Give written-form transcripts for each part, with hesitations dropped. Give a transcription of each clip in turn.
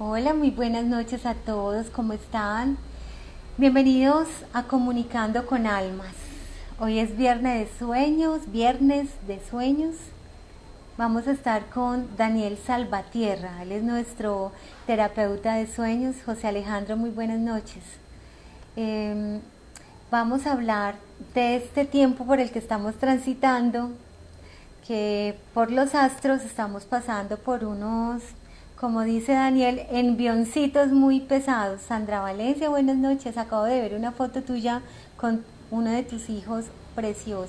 Hola, muy buenas noches a todos, ¿cómo están? Bienvenidos a Comunicando con Almas. Hoy es viernes de sueños. Vamos a estar con Daniel Salvatierra, él es nuestro terapeuta de sueños. José Alejandro, muy buenas noches. Eh, Vamos a hablar de este tiempo por el que estamos transitando, que por los astros estamos pasando por unos, como dice Daniel, envioncitos muy pesados. Sandra Valencia, buenas noches. Acabo de ver una foto tuya con uno de tus hijos, preciosa.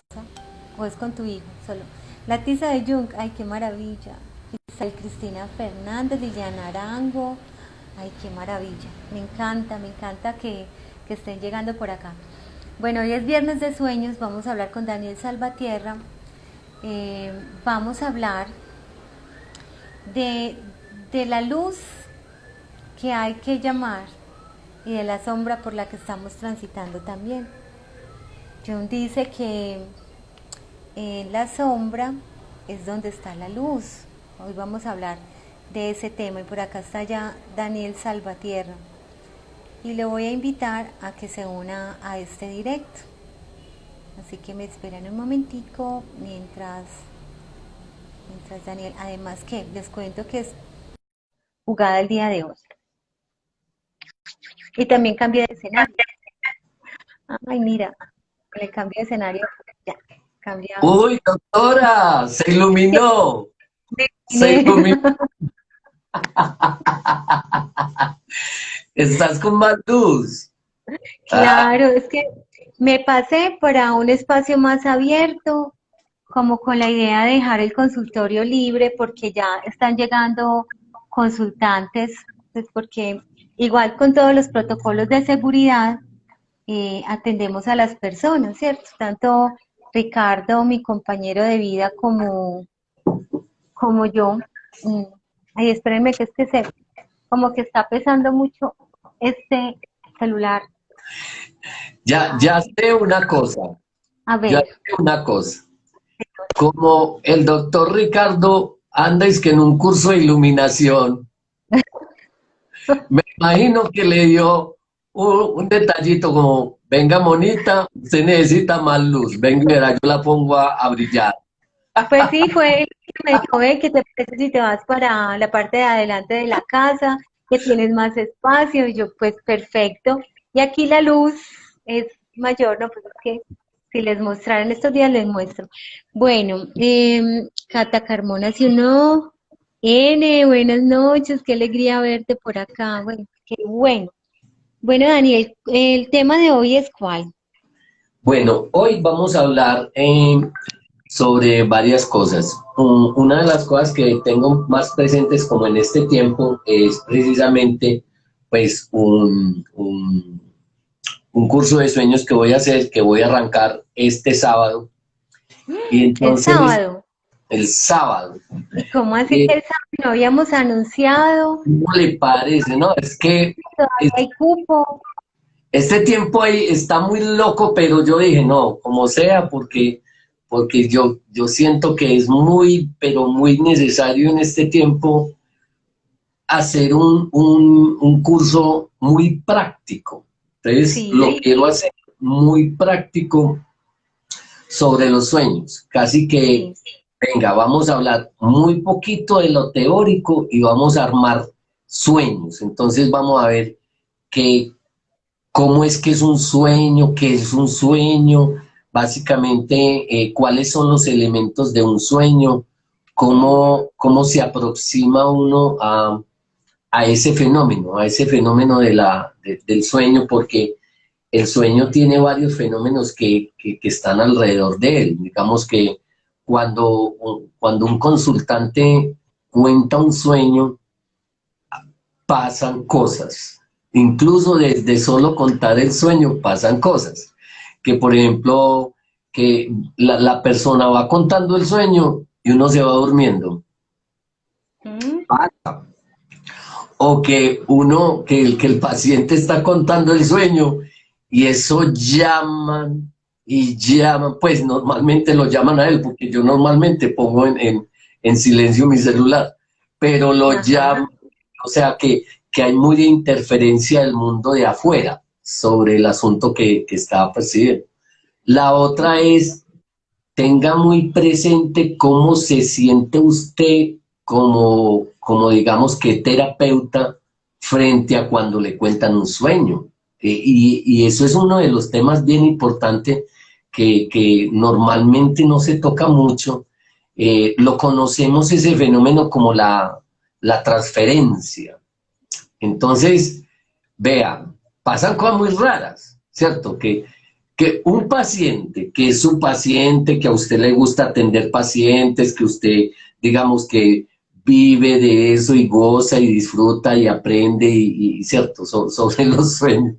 ¿O es con tu hijo solo? La tiza de Jung, ay, qué maravilla. Isabel Cristina Fernández, Liliana Arango, ay, qué maravilla. Me encanta que estén llegando por acá. Bueno, hoy es viernes de sueños, vamos a hablar con Daniel Salvatierra. Vamos a hablar de, de la luz que hay que llamar y de la sombra por la que estamos transitando también. Jung dice que en la sombra es donde está la luz. Hoy vamos a hablar de ese tema y por acá está ya Daniel Salvatierra y le voy a invitar a que se una a este directo. Así que me esperan un momentico mientras Daniel, además que les cuento que es jugada el día de hoy. Y también cambié de escenario. Ay, mira, con el cambio de escenario, ya, cambiamos. Uy, doctora, se Sí, iluminó, me se iluminé. iluminó. Estás con más luz. Ah, Claro, es que me pasé para un espacio más abierto, como con la idea de dejar el consultorio libre, porque ya están llegando consultantes, pues porque igual con todos los protocolos de seguridad, atendemos a las personas, ¿cierto? Tanto Ricardo, mi compañero de vida, como yo. Mm, Ay, espérenme que es que como que está pesando mucho este celular. ya Ay, sé una cosa, a ya ver, sé una cosa. Como el doctor Ricardo anda es que en un curso de iluminación, me imagino que le dio un detallito como, venga monita, usted necesita más luz, venga, verá, yo la pongo a brillar. pues sí, fue el que me dijo, ve, ¿qué te parece si te vas para la parte de adelante de la casa, que tienes más espacio? Y yo, pues perfecto. Y aquí la luz es mayor, ¿no? Pues es que si les mostraran estos días les muestro. Bueno, Cata Carmona, si uno, N, buenas noches, qué alegría verte por acá. Bueno, qué bueno. Bueno, Daniel, el tema de hoy es ¿cuál? Bueno, hoy vamos a hablar sobre varias cosas. Una de las cosas que tengo más presentes como en este tiempo es precisamente pues un curso de sueños que voy a hacer, que voy a arrancar este sábado. Y El entonces sábado. el sábado, ¿Y cómo así que el sábado no habíamos anunciado? ¿cómo le parece? No, es que Todavía hay cupo. este tiempo ahí está muy loco, pero yo dije, no, como sea, porque yo siento que es muy, pero muy necesario en este tiempo hacer un curso muy práctico. Entonces, lo Sí, quiero hacer muy práctico sobre los sueños. Casi que, sí. venga, vamos a hablar muy poquito de lo teórico y vamos a armar sueños. Entonces, vamos a ver qué, cómo es que es un sueño, qué es un sueño, básicamente cuáles son los elementos de un sueño, Mm, cómo se aproxima uno a ese fenómeno del sueño, porque el sueño tiene varios fenómenos que están alrededor de él. Digamos que cuando un consultante cuenta un sueño, pasan cosas. Incluso desde solo contar el sueño pasan cosas. Que por ejemplo, que la persona va contando el sueño y uno se va durmiendo. mm. O que el paciente está contando el sueño y eso llaman y llaman, pues normalmente lo llaman a él, porque yo normalmente pongo en silencio mi celular, pero lo Ajá. llaman, o sea que hay muy de interferencia del mundo de afuera sobre el asunto que estaba percibiendo. La otra es, tenga muy presente cómo se siente usted como digamos que terapeuta frente a cuando le cuentan un sueño. Y eso es uno de los temas bien importantes que normalmente no se toca mucho. Lo conocemos ese fenómeno como la transferencia. Entonces, vea, pasan cosas muy raras, ¿cierto? Que un paciente, que es su paciente, que a usted le gusta atender pacientes, que usted, digamos que vive de eso y goza y disfruta y aprende ¿cierto? Sobre los sueños.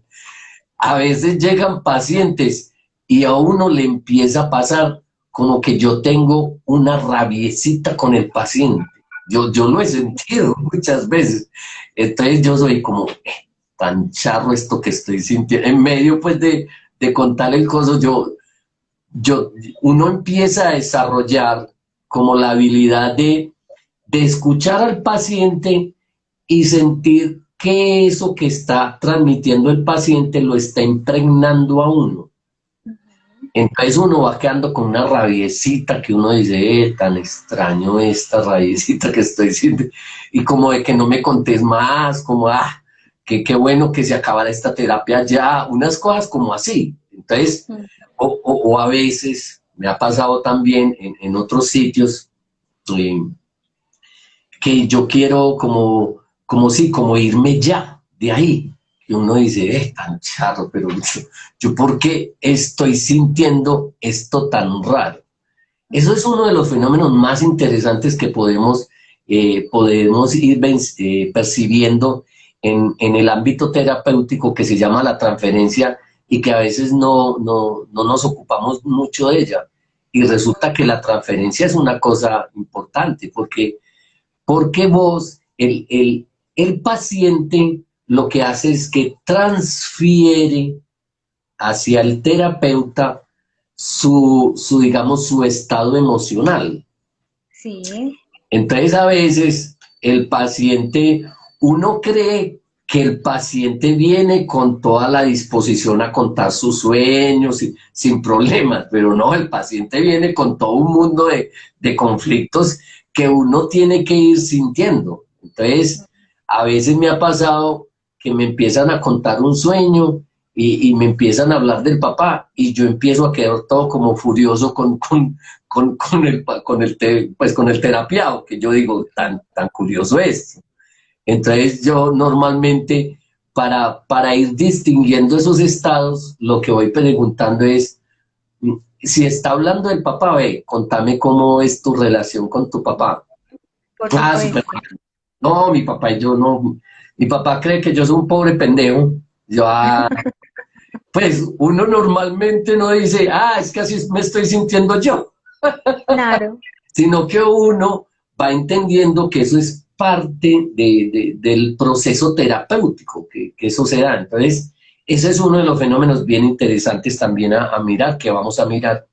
A veces llegan pacientes y a uno le empieza a pasar como que yo tengo una rabiecita con el paciente. Yo lo he sentido muchas veces. Entonces yo soy como tan charro esto que estoy sintiendo. En medio pues de contar el coso, uno empieza a desarrollar como la habilidad de escuchar al paciente y sentir que eso que está transmitiendo el paciente lo está impregnando a uno. Entonces uno va quedando con una rabiecita que uno dice, tan extraño esta rabiecita que estoy sintiendo, y como de que no me contés más, como, qué bueno que se acabara esta terapia ya, unas cosas como así. Entonces, o a veces, me ha pasado también en otros sitios, que yo quiero como irme ya de ahí. Y uno dice, tan charro, pero yo ¿por qué estoy sintiendo esto tan raro? Eso es uno de los fenómenos más interesantes que podemos ir percibiendo en el ámbito terapéutico, que se llama la transferencia, y que a veces no nos ocupamos mucho de ella. Y resulta que la transferencia es una cosa importante, porque el paciente lo que hace es que transfiere hacia el terapeuta digamos, su estado emocional. Sí. Entonces a veces el paciente, uno cree que el paciente viene con toda la disposición a contar sus sueños sin problemas, pero no, el paciente viene con todo un mundo de conflictos que uno tiene que ir sintiendo. Entonces, a veces me ha pasado que me empiezan a contar un sueño y me empiezan a hablar del papá y yo empiezo a quedar todo como furioso con el terapiado, que yo digo, tan curioso es. Entonces yo normalmente, para ir distinguiendo esos estados, lo que voy preguntando es, si está hablando del papá, contame cómo es tu relación con tu papá. Súper. No, mi papá y yo no. Mi papá cree que yo soy un pobre pendejo. Yo, pues uno normalmente no dice, es que así me estoy sintiendo yo. Claro. Sino que uno va entendiendo que eso es parte del proceso terapéutico, que eso se da. Entonces, ese es uno de los fenómenos bien interesantes también a mirar, que vamos a mirar.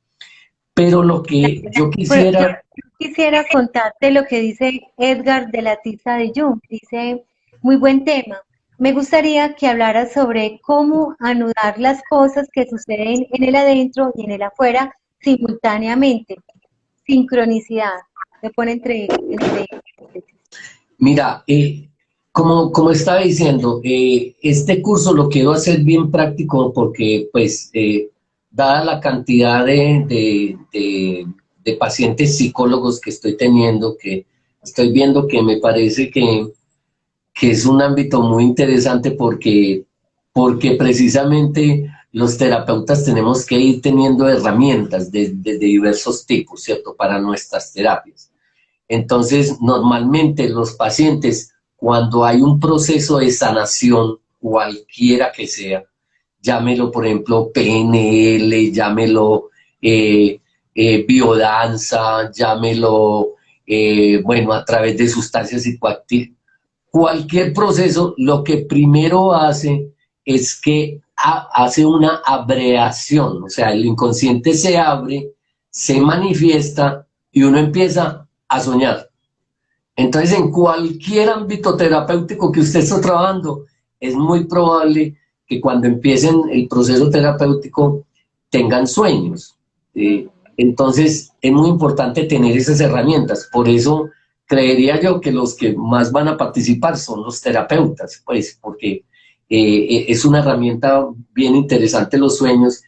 Pero lo que yo quisiera... Quisiera contarte lo que dice Edgar de la Tiza de Jung. Dice, muy buen tema. Me gustaría que hablaras sobre cómo anudar las cosas que suceden en el adentro y en el afuera simultáneamente. Sincronicidad. Me pone entre. Mira, como estaba diciendo, este curso lo quiero hacer bien práctico porque, pues, dada la cantidad de pacientes psicólogos que estoy teniendo, que estoy viendo que me parece que es un ámbito muy interesante porque precisamente los terapeutas tenemos que ir teniendo herramientas de diversos tipos, ¿cierto?, para nuestras terapias. Entonces, normalmente los pacientes, cuando hay un proceso de sanación, cualquiera que sea, llámelo, por ejemplo, PNL, llámelo biodanza, llámelo, a través de sustancias psicoactivas, cualquier proceso, lo que primero hace es que hace una abreación, o sea, el inconsciente se abre, se manifiesta y uno empieza a soñar. Entonces, en cualquier ámbito terapéutico que usted esté trabajando, es muy probable que cuando empiecen el proceso terapéutico tengan sueños. Entonces, es muy importante tener esas herramientas. Por eso, creería yo que los que más van a participar son los terapeutas, pues, porque es una herramienta bien interesante los sueños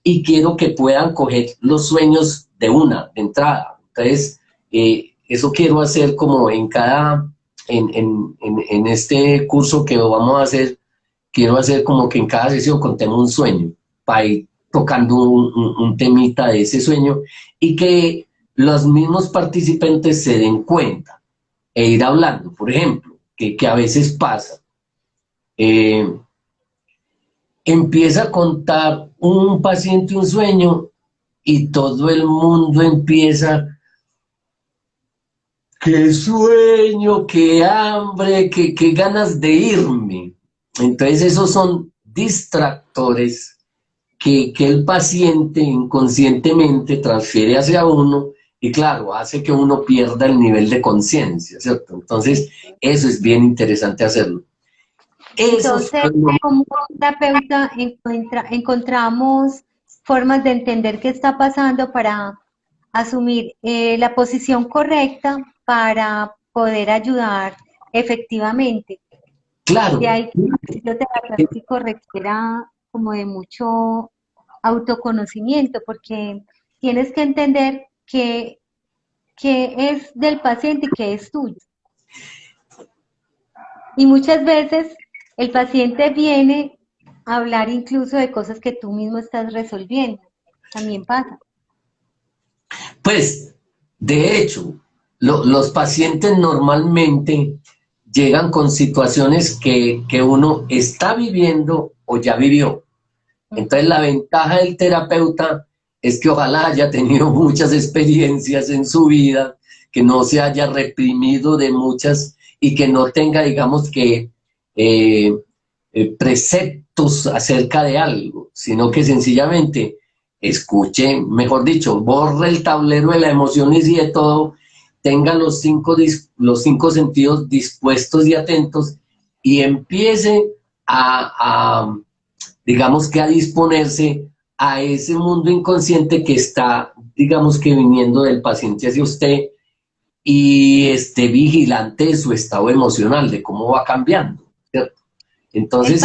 y quiero que puedan coger los sueños de entrada. Entonces, eso quiero hacer como en este curso que vamos a hacer, quiero hacer como que en cada sesión contemos un sueño, para ir tocando un temita de ese sueño y que los mismos participantes se den cuenta e ir hablando. Por ejemplo, que a veces pasa, empieza a contar un paciente un sueño y todo el mundo empieza: qué sueño, qué hambre, qué ganas de irme. Entonces esos son distractores que el paciente inconscientemente transfiere hacia uno y claro, hace que uno pierda el nivel de conciencia, ¿cierto? Entonces eso es bien interesante hacerlo. Entonces, como terapeuta encontramos formas de entender qué está pasando para asumir la posición correcta para poder ayudar efectivamente. Claro. De ahí que el ejercicio terapéutico requiera como de mucho autoconocimiento, porque tienes que entender qué es del paciente y qué es tuyo. Y muchas veces el paciente viene a hablar incluso de cosas que tú mismo estás resolviendo. También pasa. Pues, de hecho, los pacientes normalmente llegan con situaciones que uno está viviendo o ya vivió. Entonces, la ventaja del terapeuta es que ojalá haya tenido muchas experiencias en su vida, que no se haya reprimido de muchas y que no tenga, digamos que, preceptos acerca de algo, sino que sencillamente escuche, mejor dicho, borre el tablero de las emociones y de todo, tenga los cinco sentidos dispuestos y atentos y empiece digamos que a disponerse a ese mundo inconsciente que está, digamos que viniendo del paciente hacia usted y esté vigilante de su estado emocional, de cómo va cambiando, ¿cierto? Entonces,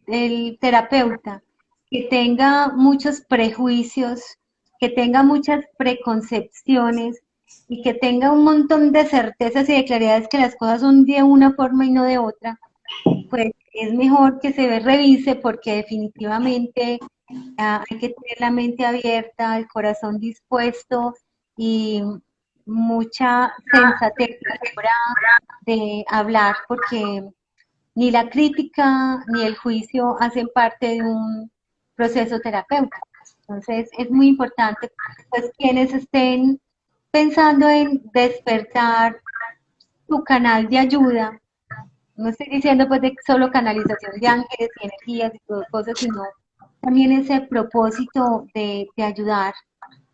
el terapeuta que tenga muchos prejuicios, que tenga muchas preconcepciones y que tenga un montón de certezas y de claridades que las cosas son de una forma y no de otra, pues es mejor que se revise porque definitivamente hay que tener la mente abierta, el corazón dispuesto y mucha sensatez a la hora de hablar porque ni la crítica ni el juicio hacen parte de un proceso terapéutico. Entonces es muy importante pues quienes estén pensando en despertar su canal de ayuda. No estoy diciendo pues de solo canalización de ángeles y energías y todo cosas, sino también ese propósito de ayudar,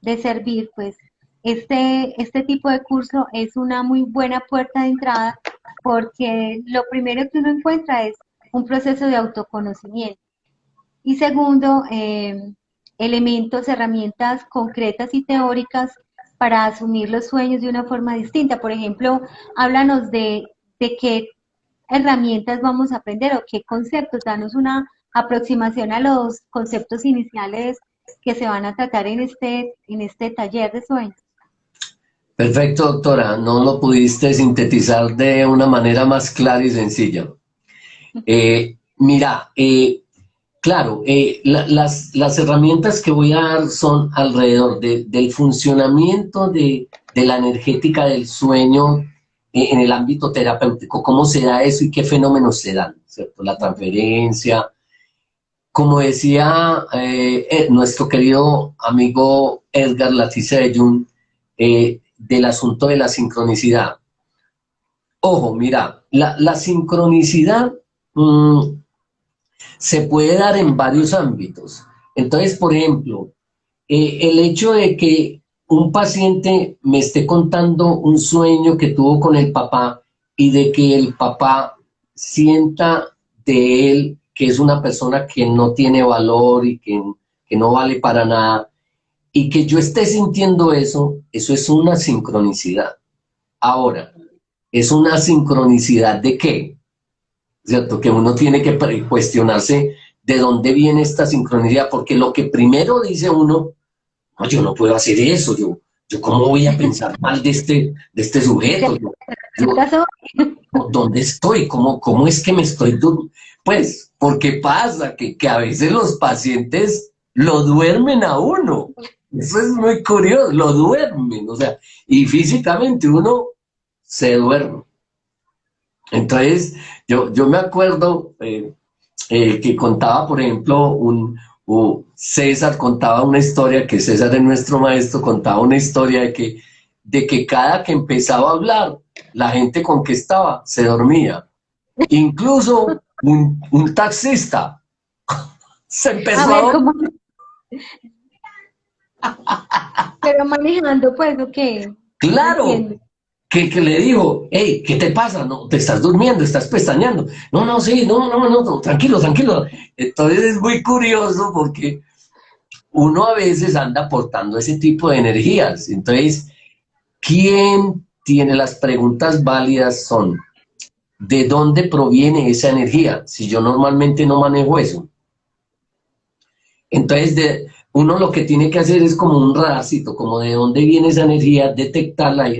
de servir, pues este tipo de curso es una muy buena puerta de entrada porque lo primero que uno encuentra es un proceso de autoconocimiento y segundo, elementos, herramientas concretas y teóricas para asumir los sueños de una forma distinta. Por ejemplo, háblanos de qué herramientas vamos a aprender o qué conceptos, danos una aproximación a los conceptos iniciales que se van a tratar en este taller de sueños. perfecto, doctora, no lo pudiste sintetizar de una manera más clara y sencilla. Mira, claro, las herramientas que voy a dar son alrededor del funcionamiento de la energética del sueño en el ámbito terapéutico, cómo se da eso y qué fenómenos se dan, ¿cierto? La transferencia. Como decía nuestro querido amigo Edgar Latisse de Jung, del asunto de la sincronicidad. Ojo, mira, la sincronicidad se puede dar en varios ámbitos. Entonces, por ejemplo, el hecho de que un paciente me esté contando un sueño que tuvo con el papá y de que el papá sienta de él que es una persona que no tiene valor y que no vale para nada, y que yo esté sintiendo eso, eso es una sincronicidad. Ahora, ¿es una sincronicidad de qué? ¿Cierto? Que uno tiene que cuestionarse de dónde viene esta sincronicidad, porque lo que primero dice uno, no, yo no puedo hacer eso, yo cómo voy a pensar mal de este sujeto, ¿Qué pasó? ¿dónde estoy? ¿Cómo es que me estoy Pues, porque pasa que a veces los pacientes lo duermen a uno. Eso es muy curioso, lo duermen, o sea, y físicamente uno se duerme. Entonces, yo me acuerdo que contaba, por ejemplo, César contaba una historia, que César es nuestro maestro, contaba una historia de que cada que empezaba a hablar, la gente con que estaba se dormía. Incluso un taxista se A empezó a ver, dormir. ¿cómo? Pero manejando, pues, ¿o qué? No Claro, entiendo. que le dijo, hey, ¿qué te pasa? No, te estás durmiendo, estás pestañeando. No, no, sí, no, tranquilo, tranquilo. Entonces es muy curioso porque uno a veces anda aportando ese tipo de energías. Entonces, ¿quién tiene las preguntas válidas? Son, ¿de dónde proviene esa energía? Si yo normalmente no manejo eso. Entonces, uno lo que tiene que hacer es como un radarcito, como de dónde viene esa energía, detectarla y,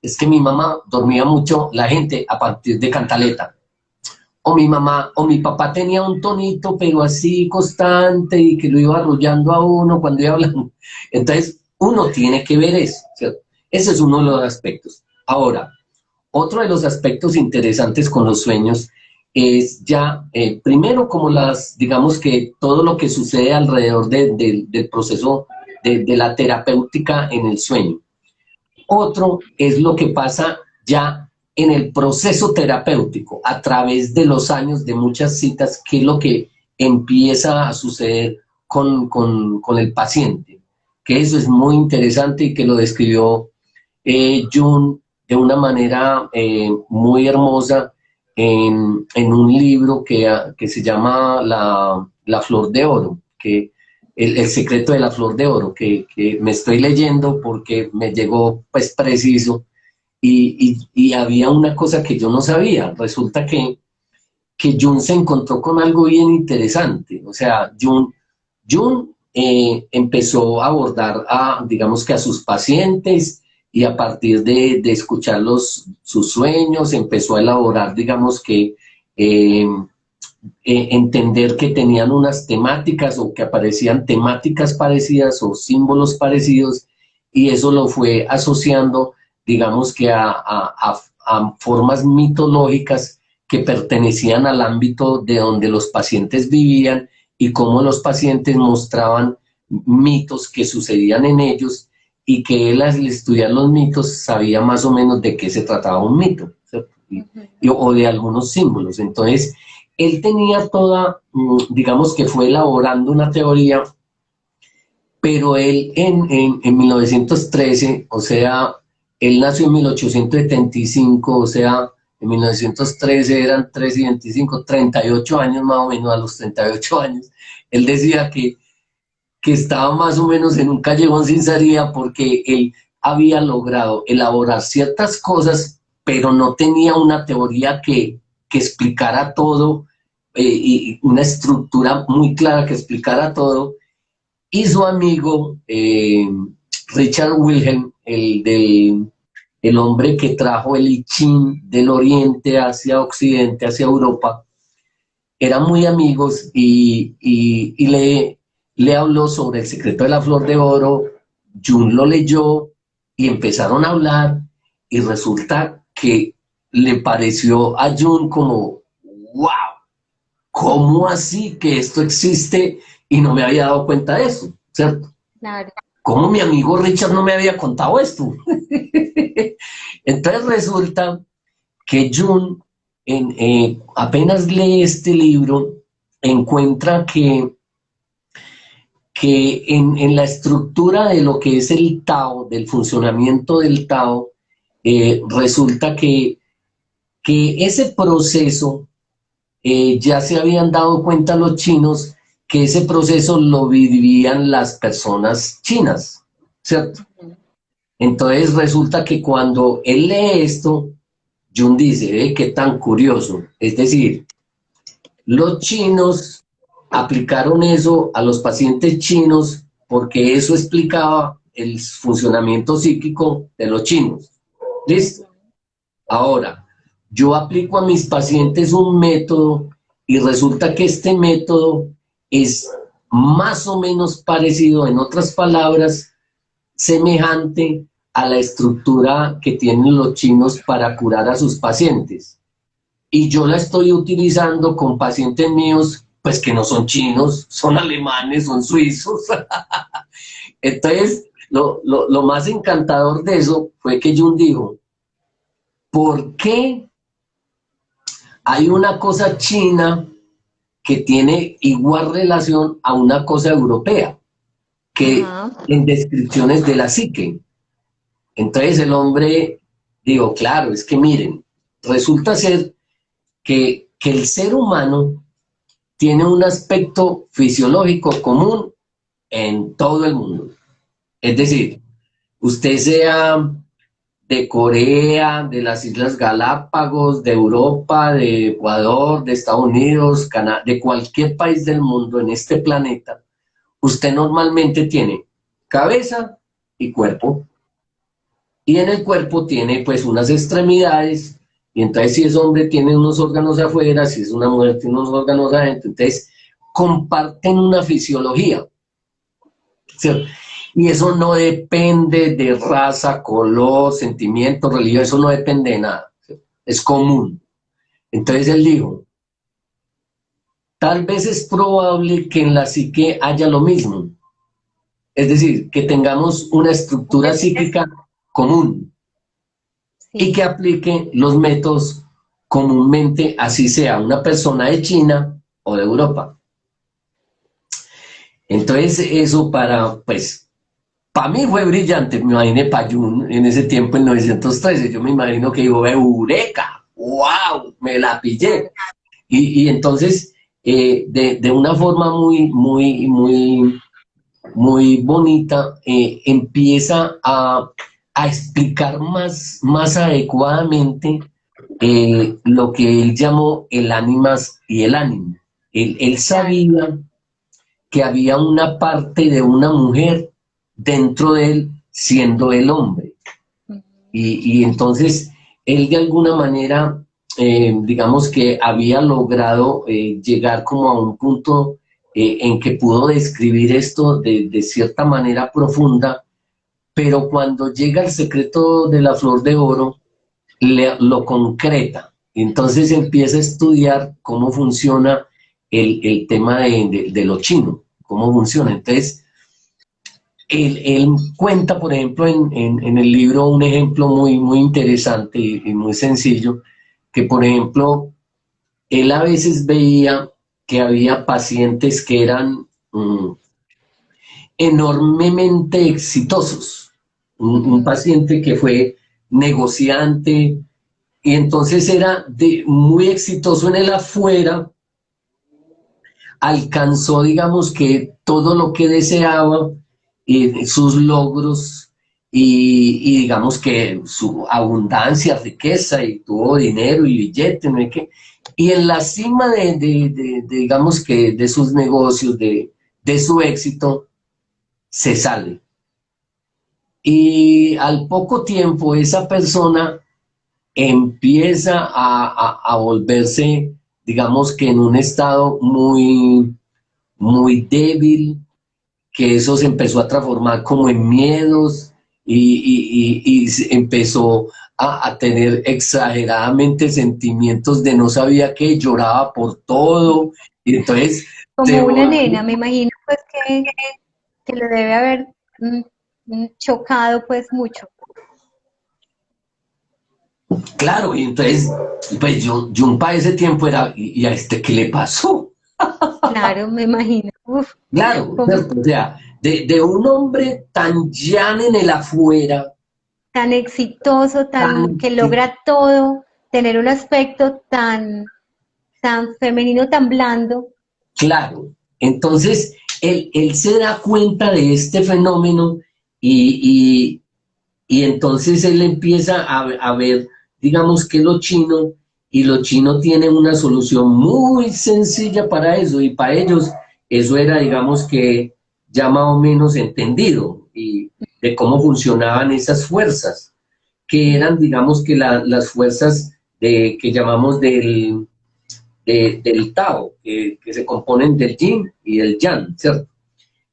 es que mi mamá dormía mucho la gente a partir de cantaleta. O mi mamá, o mi papá tenía un tonito, pero así constante y que lo iba arrullando a uno cuando iba hablando. Entonces, uno tiene que ver eso, ¿cierto? Ese es uno de los aspectos. Ahora, otro de los aspectos interesantes con los sueños es ya, primero, como digamos que todo lo que sucede alrededor del proceso de la terapéutica en el sueño. Otro es lo que pasa ya en el proceso terapéutico, a través de los años de muchas citas, qué es lo que empieza a suceder con el paciente. Que eso es muy interesante y que lo describió Jung de una manera muy hermosa en un libro que se llama La Flor de Oro, que el secreto de la flor de oro, que me estoy leyendo porque me llegó pues preciso y había una cosa que yo no sabía. Resulta que Jung se encontró con algo bien interesante. O sea, Jung empezó a abordar digamos que a sus pacientes y a partir de escuchar sus sueños empezó a elaborar, digamos que entender que tenían unas temáticas o que aparecían temáticas parecidas o símbolos parecidos y eso lo fue asociando, digamos que a formas mitológicas que pertenecían al ámbito de donde los pacientes vivían y cómo los pacientes mostraban mitos que sucedían en ellos y que él al estudiar los mitos sabía más o menos de qué se trataba un mito, ¿cierto? O de algunos símbolos. Entonces, él tenía toda, digamos que fue elaborando una teoría, pero él en 1913, o sea, él nació en 1875, o sea, en 1913 eran 3 y 25, 38 años más o menos, a los 38 años, él decía que estaba más o menos en un callejón sin salida porque él había logrado elaborar ciertas cosas, pero no tenía una teoría que explicara todo y una estructura muy clara que explicara todo. Y su amigo Richard Wilhelm, el hombre que trajo el I Ching del Oriente hacia Occidente, hacia Europa, eran muy amigos y le habló sobre el secreto de la flor de oro. Jung lo leyó y empezaron a hablar y resulta que le pareció a Jung como, wow, ¿cómo así que esto existe y no me había dado cuenta de eso? ¿Cierto? Claro. ¿Cómo mi amigo Richard no me había contado esto? Entonces resulta que Jung apenas lee este libro, encuentra que que en la estructura de lo que es el Tao, del funcionamiento del Tao, resulta que ese proceso ya se habían dado cuenta los chinos que ese proceso lo vivían las personas chinas, ¿cierto? Entonces resulta que cuando él lee esto, Jung dice, qué tan curioso. Es decir, los chinos aplicaron eso a los pacientes chinos porque eso explicaba el funcionamiento psíquico de los chinos. ¿Listo? Ahora, yo aplico a mis pacientes un método y resulta que este método es más o menos parecido, en otras palabras, semejante a la estructura que tienen los chinos para curar a sus pacientes. Y yo la estoy utilizando con pacientes míos, pues que no son chinos, son alemanes, son suizos. Entonces, lo más encantador de eso fue que Jung dijo, ¿por qué hay una cosa china que tiene igual relación a una cosa europea, que en descripciones de la psique? Entonces el hombre dijo, claro, es que miren, resulta ser que el ser humano tiene un aspecto fisiológico común en todo el mundo. Es decir, usted sea de Corea, de las Islas Galápagos, de Europa, de Ecuador, de Estados Unidos, Canadá, de cualquier país del mundo en este planeta, usted normalmente tiene cabeza y cuerpo. Y en el cuerpo tiene pues unas extremidades, y entonces si es hombre tiene unos órganos afuera, si es una mujer tiene unos órganos adentro, entonces comparten una fisiología, ¿cierto? Y eso no depende de raza, color, sentimiento, religión, eso no depende de nada, ¿cierto? Es común. Entonces él dijo, tal vez es probable que en la psique haya lo mismo, es decir, que tengamos una estructura psíquica común, y que aplique los métodos comúnmente, así sea una persona de China o de Europa. Entonces eso para mí fue brillante, me imaginé para Jung en ese tiempo, en 913, yo me imagino que dijo, ¡eureka! ¡Wow! Me la pillé. Y entonces, de una forma muy bonita, empieza a explicar más adecuadamente lo que él llamó el ánimas y el ánimo. Él sabía que había una parte de una mujer dentro de él siendo el hombre. Y entonces él de alguna manera, digamos que había logrado llegar como a un punto en que pudo describir esto de cierta manera profunda, pero cuando llega el secreto de la flor de oro, lo concreta. Entonces empieza a estudiar cómo funciona el tema de lo chino, cómo funciona. Entonces, él cuenta, por ejemplo, en el libro un ejemplo muy interesante y muy sencillo, que por ejemplo, él a veces veía que había pacientes que eran enormemente exitosos. Un paciente que fue negociante y entonces era muy exitoso en el afuera, alcanzó, digamos que todo lo que deseaba, sus logros y digamos que su abundancia, riqueza, y tuvo dinero y billete, ¿no? Y en la cima digamos que de sus negocios, de su éxito, se sale. Y al poco tiempo esa persona empieza a volverse, digamos que en un estado muy débil, que eso se empezó a transformar como en miedos y empezó a tener exageradamente sentimientos de no sabía qué, lloraba por todo, y entonces... Como una nena, me imagino pues que lo debe haber chocado pues mucho. Claro, y entonces, pues yo para ese tiempo era, ¿y a este qué le pasó? Claro, me imagino. Uf, Claro, como ¿cierto? O sea, de un hombre tan llano en el afuera, tan exitoso, tan tan, que logra todo, tener un aspecto tan femenino, tan blando. claro. Entonces, él se da cuenta de este fenómeno y, y entonces él empieza a ver, digamos que lo chino, y los chinos tienen una solución muy sencilla para eso, y para ellos eso era, digamos que ya más o menos entendido, y de cómo funcionaban esas fuerzas, que eran, digamos que las fuerzas que llamamos del Tao, que se componen del Yin y del Yang, ¿cierto?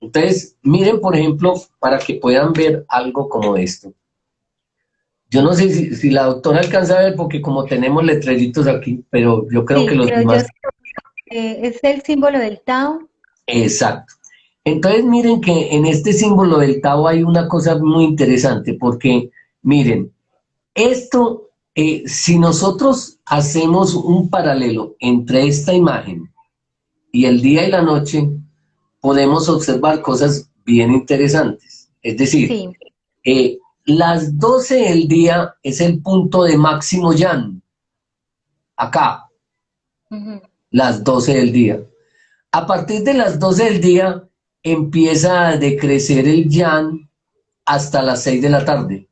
Entonces, miren, por ejemplo, para que puedan ver algo como esto. Yo no sé si la doctora alcanza a ver, porque como tenemos letreritos aquí, pero yo creo que Sí, los pero yo demás. sé que es el símbolo del Tao. Exacto. Entonces miren que en este símbolo del Tao hay una cosa muy interesante, porque miren, esto, si nosotros hacemos un paralelo entre esta imagen y el día y la noche, podemos observar cosas bien interesantes. Es decir, Sí. las 12 del día es el punto de máximo yang, acá, Ujú. las 12 del día. A partir de las 12 del día empieza a decrecer el yang hasta las 6 de la tarde.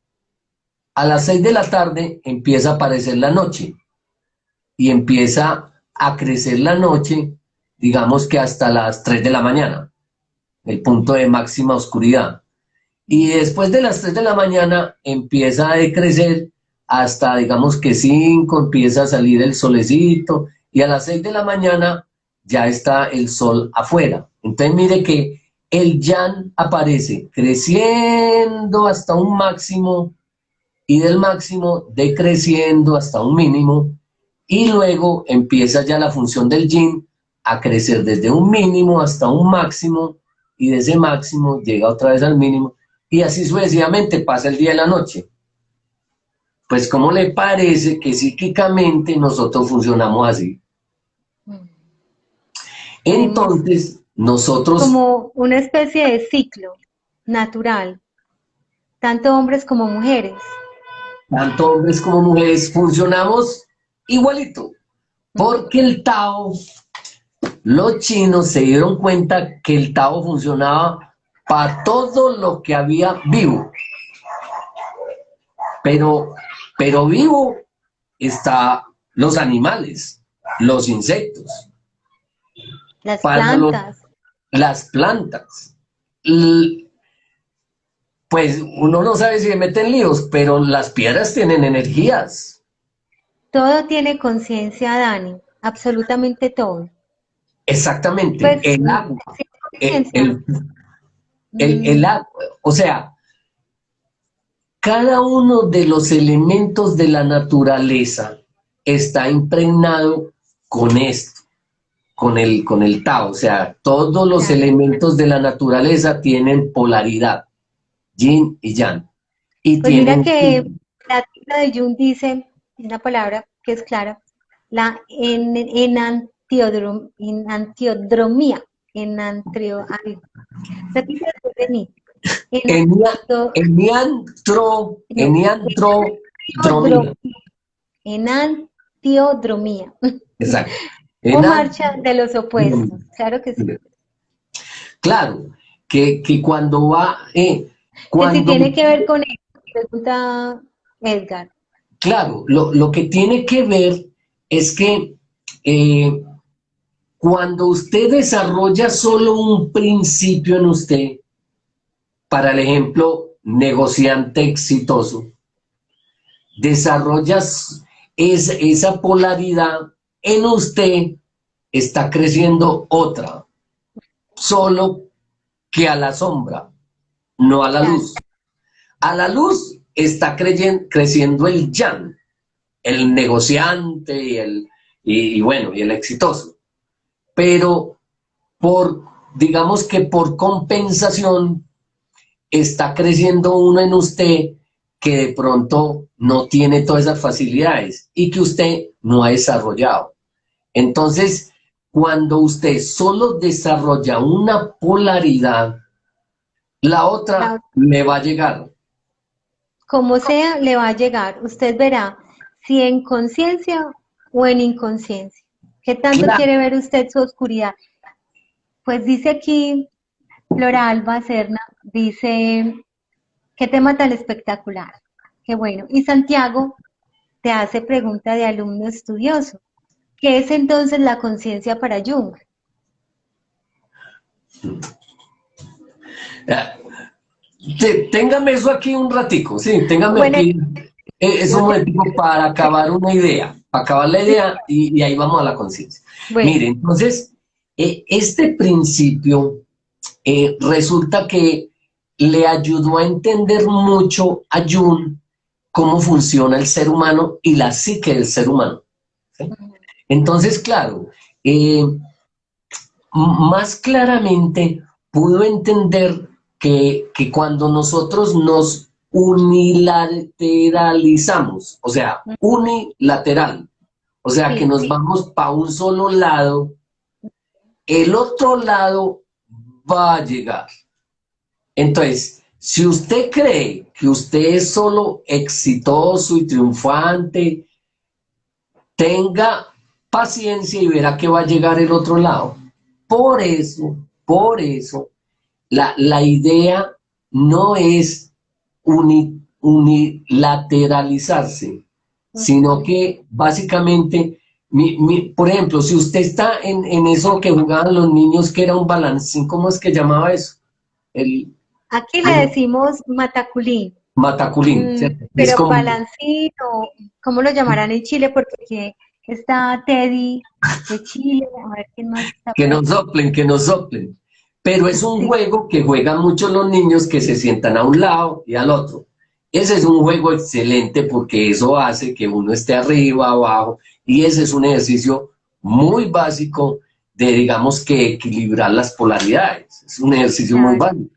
A las 6 de la tarde empieza a aparecer la noche y empieza a crecer la noche, digamos que hasta las 3 de la mañana, el punto de máxima oscuridad. Y después de las 3 de la mañana empieza a decrecer hasta, digamos que 5, empieza a salir el solecito, y a las 6 de la mañana ya está el sol afuera. Entonces mire que el yang aparece creciendo hasta un máximo, y del máximo decreciendo hasta un mínimo, y luego empieza ya la función del yin a crecer desde un mínimo hasta un máximo, y de ese máximo llega otra vez al mínimo, y así sucesivamente pasa el día y la noche. Pues, ¿cómo le parece que psíquicamente nosotros funcionamos así? Mm. Tenemos Entonces, nosotros, como una especie de ciclo natural, tanto hombres como mujeres. tanto hombres como mujeres, funcionamos igualito, Ujú. porque el Tao, los chinos se dieron cuenta que el Tao funcionaba para todo lo que había vivo, pero, pero vivo está los animales, los insectos, Las para plantas, las plantas. L- Pues uno no sabe si se meten líos, pero las piedras tienen energías. todo tiene conciencia, Dani, absolutamente todo. Exactamente, Pues el agua, sí, el, conciencia. el, el Mm, agua, o sea, cada uno de los elementos de la naturaleza está impregnado con esto, con el Tao. O sea, todos los claro. elementos de la naturaleza tienen polaridad, yin y yang. Y Pues mira tienen, que la tabla de Jung dice una palabra que es clara, la enantiodromía, ay, repite después de mí, enantio- eniantrodromía. enantiodromía, enantiodromía, Exacto. o marcha de los Enantrodromía. opuestos, claro que sí. Claro, que cuando va, Que si cuando, tiene que ver con eso, pregunta Edgar. claro, lo que tiene que ver es que eh, cuando usted desarrolla solo un principio en usted, para el ejemplo, negociante exitoso, desarrollas esa polaridad en usted, está creciendo otra, solo que a la sombra, no a la Claro, luz. A la luz está creciendo el yang, el negociante y bueno, y el exitoso. Pero digamos que por compensación, está creciendo uno en usted que de pronto no tiene todas esas facilidades y que usted no ha desarrollado. Entonces, cuando usted solo desarrolla una polaridad, la otra le va a llegar. Como sea, le va a llegar. Usted verá si en conciencia o en inconsciencia. ¿Qué tanto Claro. quiere ver usted su oscuridad? Pues dice aquí Flora Alba Serna, dice, qué tema tan espectacular. Qué bueno. Y Santiago te hace pregunta de alumno estudioso. ¿Qué es entonces la conciencia para Jung? Téngame eso aquí un ratico, sí, téngame Bueno, aquí un momentico para acabar una idea, para acabar la sí, idea y ahí vamos a la conciencia. bueno, Mire, entonces, este principio resulta que le ayudó a entender mucho a Jung cómo funciona el ser humano y la psique del ser humano. ¿Sí? Entonces, claro, más claramente pudo entender que cuando nosotros nos unilateralizamos, o sea, unilateral, o sea, que sí, nos vamos para un solo lado, el otro lado va a llegar. Entonces, si usted cree que usted es solo exitoso y triunfante, tenga paciencia y verá que va a llegar el otro lado. Por eso, la idea no es unilateralizarse, sino que básicamente, por ejemplo, si usted está en eso que jugaban los niños, que era un balancín, ¿cómo es que llamaba eso? El aquí le decimos mataculín, mataculín, ¿cierto? Es pero como balancín o ¿cómo lo llamarán en Chile? Porque aquí está Teddy de Chile, a ver quién más está que por nos aquí. soplen, que nos soplen. Pero es un Sí, juego que juegan muchos los niños que se sientan a un lado y al otro. Ese es un juego excelente porque eso hace que uno esté arriba, abajo, y ese es un ejercicio muy básico de, digamos, que equilibrar las polaridades. Es un ejercicio muy claro. básico.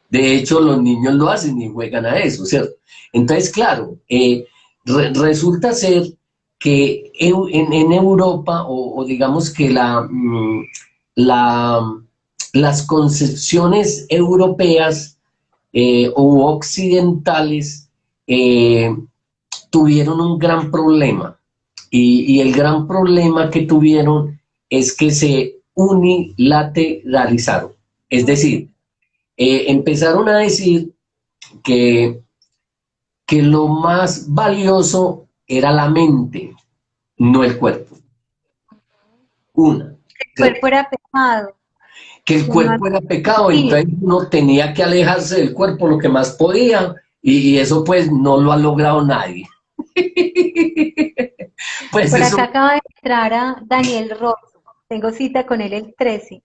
De hecho, los niños lo hacen y juegan a eso, ¿cierto? Entonces, claro, resulta ser que en Europa, o digamos que la, las concepciones europeas u occidentales tuvieron un gran problema. Y el gran problema que tuvieron es que se unilateralizaron. Es decir, empezaron a decir que, que lo más valioso era la mente, no el cuerpo. Una, El ¿cierto? cuerpo era pecado, Que el uno cuerpo era pecado, espíritu. entonces uno tenía que alejarse del cuerpo lo que más podía, y eso pues no lo ha logrado nadie. Pues Por eso, acá acaba de entrar a Daniel Rosso, tengo cita con él el 13.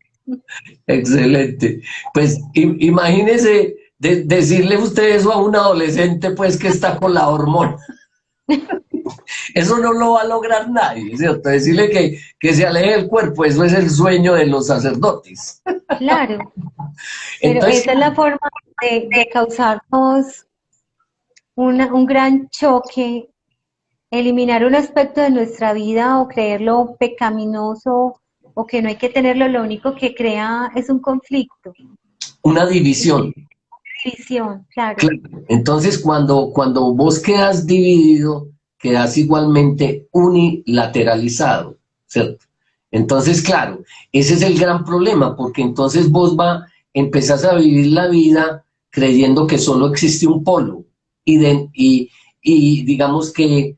excelente. Pues imagínese decirle usted eso a un adolescente pues que está con la hormona. Eso no lo va a lograr nadie, ¿cierto? Decirle que se aleje del cuerpo, eso es el sueño de los sacerdotes. Claro, pero Entonces, esa es la forma de causarnos un gran choque, eliminar un aspecto de nuestra vida o creerlo pecaminoso o que no hay que tenerlo, lo único que crea es un conflicto una y división. división, claro. Claro. Entonces, cuando vos quedas dividido, quedas igualmente unilateralizado, ¿cierto? Entonces, claro, ese es el gran problema, porque entonces empezás a vivir la vida creyendo que solo existe un polo y digamos que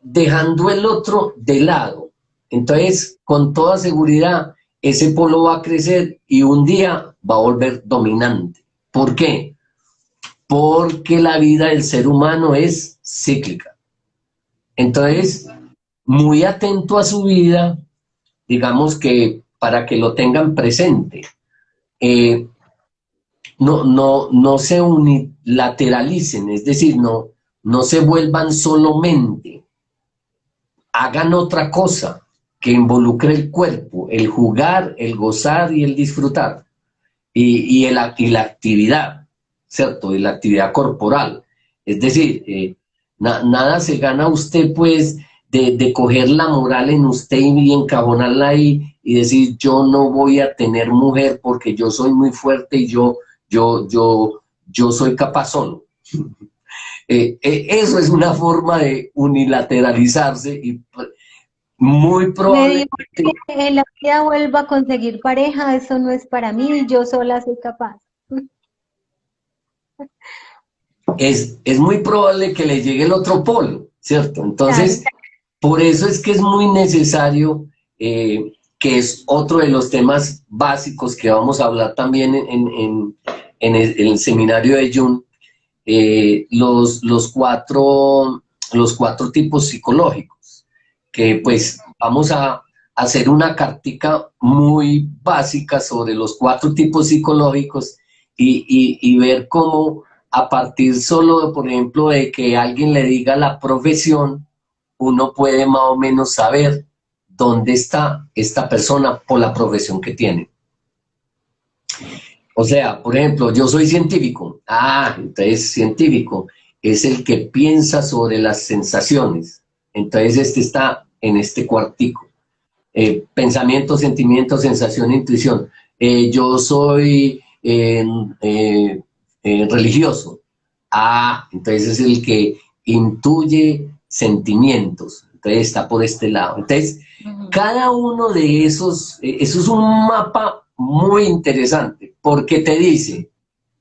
dejando el otro de lado. Entonces, con toda seguridad, ese polo va a crecer y un día va a volver dominante. ¿Por qué? Porque la vida del ser humano es cíclica. Entonces, muy atento a su vida, digamos que para que lo tengan presente, eh, no se unilateralicen, es decir, no se vuelvan solo mente, hagan otra cosa que involucre el cuerpo, el jugar, el gozar y el disfrutar, y la actividad, ¿cierto? Y la actividad corporal. Es decir, nada se gana usted, pues, de coger la moral en usted y encajonarla ahí y decir, yo no voy a tener mujer porque yo soy muy fuerte y yo soy capaz solo. Eso es una forma de unilateralizarse y muy Me dijo probablemente que en la vida vuelva a conseguir pareja, eso no es para mí, yo sola soy capaz. es muy probable que le llegue el otro polo, ¿cierto? Claro. Entonces, por eso es que es muy necesario, que es otro de los temas básicos que vamos a hablar también en el seminario de Jung, los cuatro tipos psicológicos, que pues vamos a hacer una cartica muy básica sobre los cuatro tipos psicológicos y ver cómo a partir solo, por ejemplo, de que alguien le diga la profesión, uno puede más o menos saber dónde está esta persona por la profesión que tiene. O sea, por ejemplo, yo soy científico. Ah, entonces científico es el que piensa sobre las sensaciones. Entonces este está en este cuartico. Pensamiento, sentimiento, sensación, intuición. Yo soy religioso. Ah, entonces es el que intuye sentimientos. Entonces está por este lado. Entonces, cada uno de esos, eso es un mapa muy interesante, porque te dice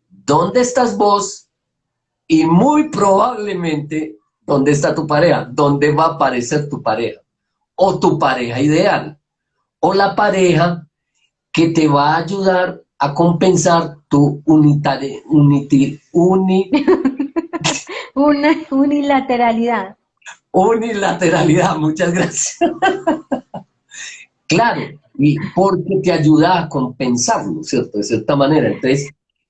dónde estás vos y muy probablemente dónde está tu pareja, dónde va a aparecer tu pareja, o tu pareja ideal, o la pareja que te va a ayudar a compensar tu Una unilateralidad. unilateralidad. Muchas gracias. Claro, y porque te ayuda a compensarlo, ¿cierto? De cierta manera. Entonces,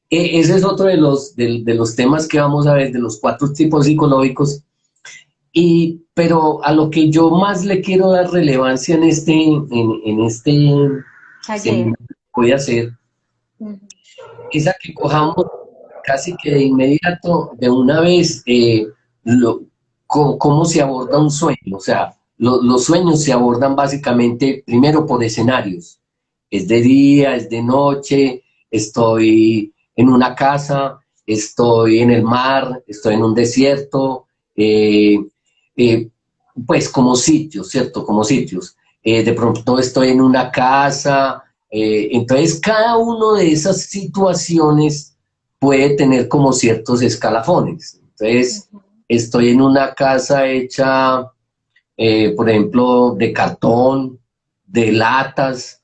ese es otro de los temas que vamos a ver, de los cuatro tipos psicológicos. Pero a lo que yo más le quiero dar relevancia en este Ayer. seminario que voy a hacer, es a que cojamos casi que de inmediato, de una vez, cómo se aborda un sueño. O sea, los sueños se abordan básicamente primero por escenarios. Es de día, es de noche, estoy en una casa, estoy en el mar, estoy en un desierto, eh, pues como sitios, ¿cierto? Como sitios. De pronto estoy en una casa, entonces cada una de esas situaciones puede tener como ciertos escalafones. Entonces, estoy en una casa hecha, por ejemplo, de cartón, de latas,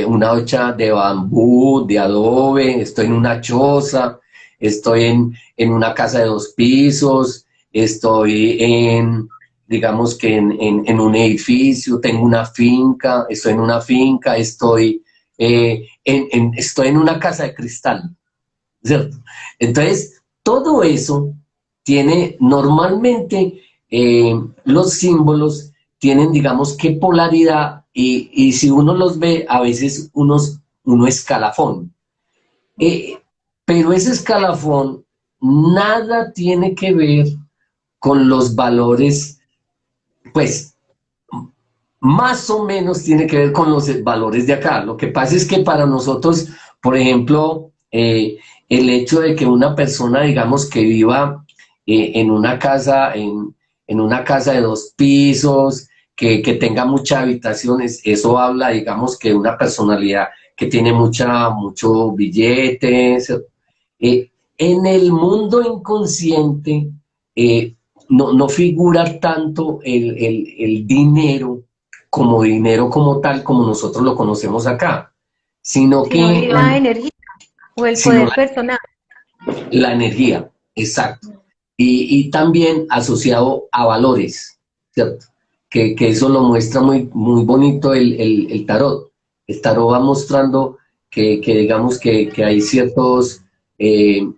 una hecha de bambú, de adobe, estoy en una choza, estoy en una casa de 2 pisos, estoy digamos que en un edificio, tengo una finca, estoy en una finca, estoy en una casa de cristal, ¿cierto? Entonces, todo eso tiene normalmente, los símbolos tienen, digamos, qué polaridad y si uno los ve, a veces uno escalafón. Eh, pero ese escalafón nada tiene que ver con los valores, pues más o menos tiene que ver con los valores de acá. Lo que pasa es que para nosotros, por ejemplo, el hecho de que una persona, digamos, que viva en una casa, en una casa de 2 pisos, que tenga muchas habitaciones, eso habla, digamos, que de una personalidad que tiene mucho billetes. En el mundo inconsciente no figura tanto el dinero como tal, como nosotros lo conocemos acá, sino Sino que la energía o el sino poder personal. la energía, exacto. Y también asociado a valores, ¿cierto? Que eso lo muestra muy bonito el tarot. El tarot va mostrando que digamos que hay ciertos,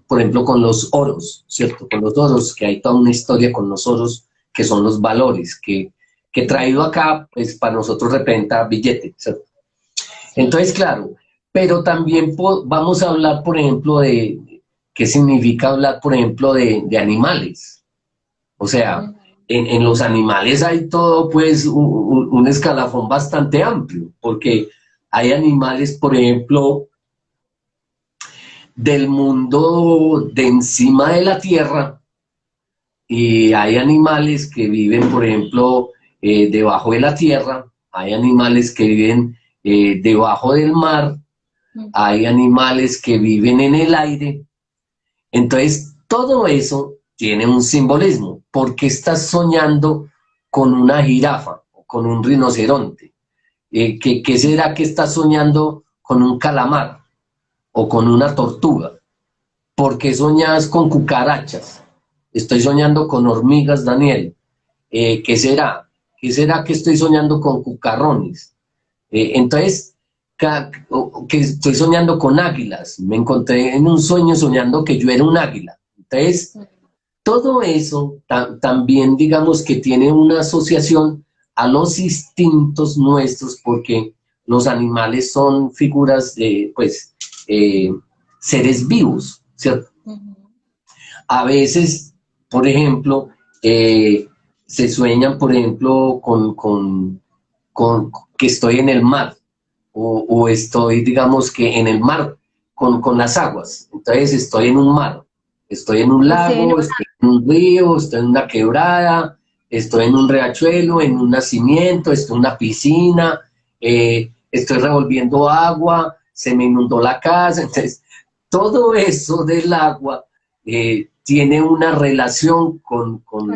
por ejemplo, con los oros, ¿cierto? Con los oros, que hay toda una historia con los oros, que son los valores, que traído acá, pues para nosotros representa billete, ¿cierto? Entonces, claro, pero también vamos a hablar, por ejemplo, de qué significa hablar, por ejemplo, de animales. O sea, en los animales hay todo, pues, un escalafón bastante amplio, porque hay animales, por ejemplo, del mundo de encima de la tierra, y hay animales que viven, por ejemplo, debajo de la tierra, hay animales que viven debajo del mar, hay animales que viven en el aire. Entonces, todo eso tiene un simbolismo. ¿Por qué estás soñando con una jirafa o con un rinoceronte? ¿Qué será que estás soñando con un calamar o con una tortuga? ¿Por qué soñas con cucarachas? Estoy soñando con hormigas, Daniel. ¿Qué será? ¿Qué será que estoy soñando con cucarrones? Entonces, que estoy soñando con águilas. Me encontré en un sueño soñando que yo era un águila. Entonces, todo eso también digamos que tiene una asociación a los instintos nuestros, porque los animales son figuras de, pues, seres vivos, ¿cierto? A veces, por ejemplo, se sueñan, por ejemplo, con que estoy en el mar, o estoy, digamos que en el mar con las aguas. Entonces estoy en un mar, estoy en un lago, estoy en un río, estoy en una quebrada, estoy en un riachuelo, en un nacimiento, estoy en una piscina, estoy revolviendo agua, se me inundó la casa. Entonces, todo eso del agua tiene una relación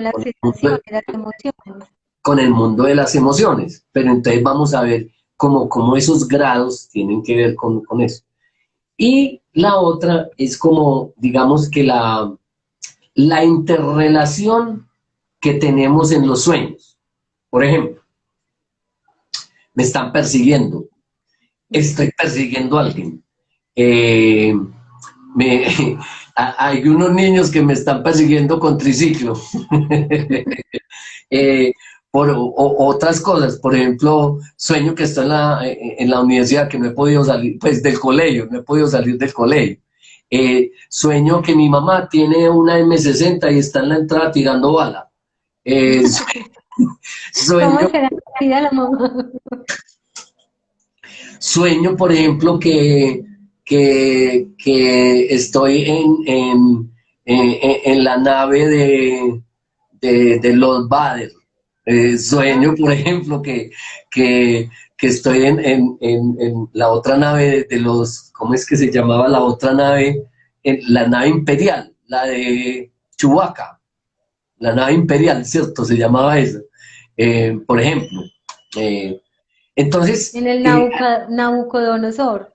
las sensaciones, las emociones. con el mundo de las emociones, pero entonces vamos a ver cómo esos grados tienen que ver con eso. Y la otra es como, digamos que la interrelación que tenemos en los sueños. Por ejemplo, me están persiguiendo, estoy persiguiendo a alguien. Me, hay unos niños que me están persiguiendo con triciclo. Otras cosas, por ejemplo, sueño que estoy en la universidad, que no he podido salir, pues del colegio, no he podido salir del colegio. Sueño que mi mamá tiene una M60 y está en la entrada tirando bala. ¿Cómo será la vida de la mamá? Sueño, por ejemplo, que estoy en la nave de los Vader. Sueño, por ejemplo, que estoy en la otra nave de los, ¿cómo es que se llamaba la otra nave? La nave imperial, la de Chewbacca, la nave imperial, ¿cierto? Se llamaba esa, por ejemplo. Entonces... En el Nabucodonosor.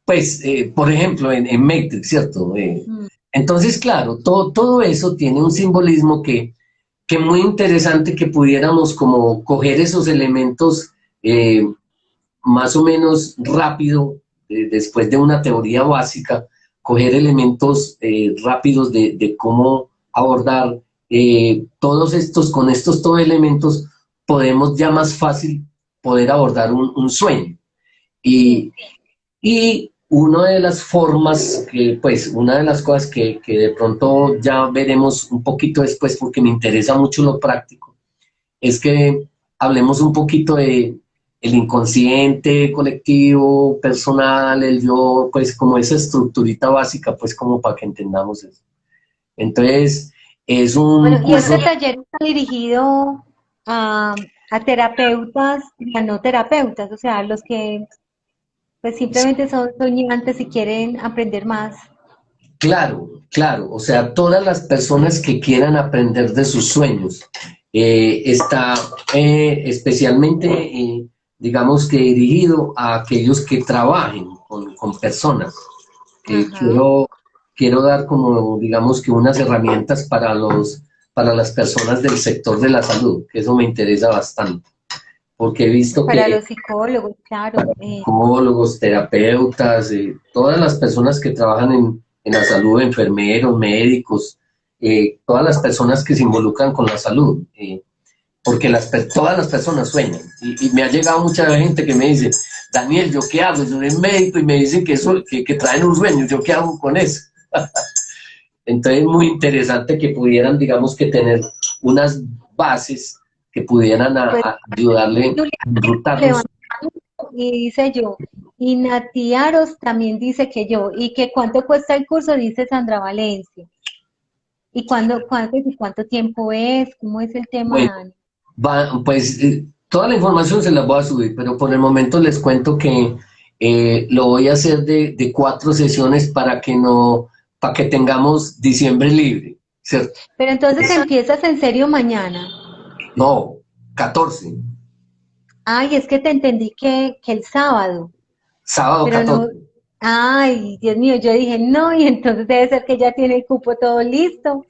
Pues, por ejemplo, en Matrix, ¿cierto? Entonces, claro, todo eso tiene un simbolismo que muy interesante, que pudiéramos como coger esos elementos más o menos rápido, después de una teoría básica, coger elementos rápidos de cómo abordar todos estos, con estos todos elementos, podemos ya más fácil poder abordar un sueño. Y una de las formas, pues una de las cosas que de pronto ya veremos un poquito después, porque me interesa mucho lo práctico, es que hablemos un poquito de el inconsciente colectivo, personal, el yo, pues como esa estructurita básica, pues como para que entendamos eso. Entonces, es un Bueno, y curso... este taller está dirigido a terapeutas y a no terapeutas, o sea, los que pues simplemente son soñantes y quieren aprender más. Claro, claro, o sea, todas las personas que quieran aprender de sus sueños. Está especialmente, digamos que dirigido a aquellos que trabajen con personas. Quiero dar como, digamos que unas herramientas para las personas del sector de la salud, que eso me interesa bastante, porque he visto Para que los psicólogos, claro. psicólogos, terapeutas, todas las personas que trabajan en la salud, enfermeros, médicos, todas las personas que se involucran con la salud, porque todas las personas sueñan. Y me ha llegado mucha gente que me dice, Daniel, ¿yo qué hago? Yo soy médico y me dicen que traen un sueño, ¿yo qué hago con eso? Entonces es muy interesante que pudieran, digamos, que tener unas bases que pudieran ayudarle a enrutarlos. y dice yo. Y Nati Aros también dice que yo. ¿Y que cuánto cuesta el curso? Dice Sandra Valencia. ¿Y cuánto tiempo es? ¿Cómo es el tema, Bueno, Dani? pues toda la información se la voy a subir, pero por el momento les cuento que lo voy a hacer de 4 sesiones para que no, para que tengamos diciembre libre, ¿cierto? Pero entonces empiezas en serio mañana. No, 14, Ay, es que te entendí que el sábado, sábado pero 14. no. Ay, Dios mío, yo dije no, y entonces debe ser que ya tiene el cupo todo listo.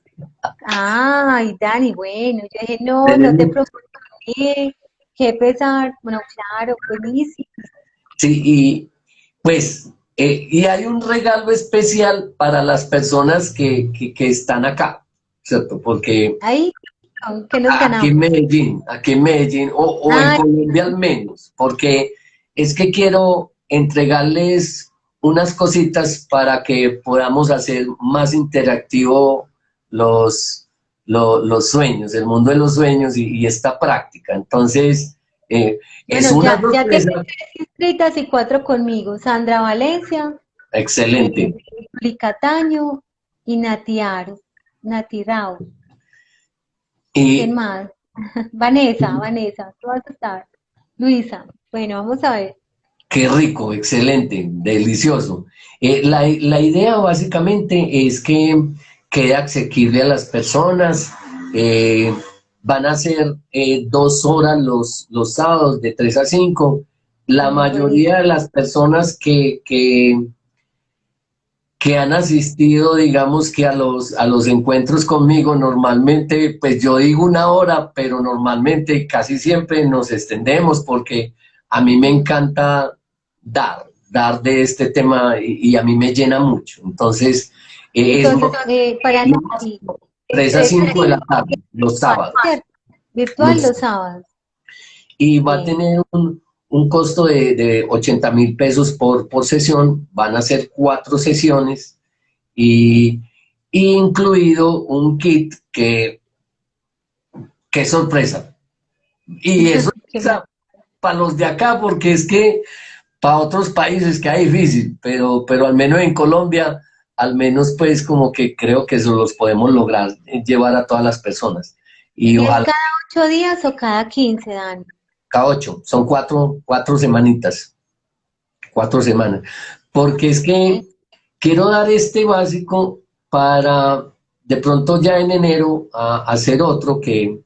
Ay, Dani, bueno, yo dije no, no te Tenemos- preocupes, qué pesar. Bueno, claro, buenísimo. Sí, y pues, y hay un regalo especial para las personas que están acá, ¿cierto? Porque Ahí, ¿qué nos ganamos? aquí en Medellín, o en Ay, Colombia al menos, porque es que quiero entregarles unas cositas para que podamos hacer más interactivo los sueños, el mundo de los sueños y esta práctica. Entonces, es bueno, una ya tengo sorpresa 3 inscritas y 4 conmigo. Sandra Valencia, excelente. Juli Cataño y Nati Aro, Nati Rao. ¿Quién Y más? Vanessa, tú vas a estar. Luisa, bueno, vamos a ver. qué rico, excelente, delicioso. La idea básicamente es que quede asequible a las personas. eh, Van a ser 2 horas los sábados de 3 a 5. La mayoría Buenísimo. de las personas que han asistido, digamos que a los encuentros conmigo, normalmente, pues yo digo 1 hora, pero normalmente casi siempre nos extendemos porque a mí me encanta dar de este tema y a mí me llena mucho. Entonces, es Entonces, para lo Nati, máximo, 3 a 3 a 5 de la 5, tarde, los virtual, sábados. ¿cierto? Virtual Los los sábados. y va a Bien. tener un costo de 80.000 pesos por sesión, van a ser 4 sesiones y incluido un kit que es sorpresa. Y eso ¿Qué es más? para los de acá, porque es que para otros países queda difícil, pero al menos en Colombia, al menos pues como que creo que eso los podemos lograr llevar a todas las personas. Y ¿Es ojalá cada 8 días o cada 15, Dani? cada 8, son 4 semanitas. 4 semanas. Porque es que Ok. quiero dar este básico para de pronto ya en enero hacer otro que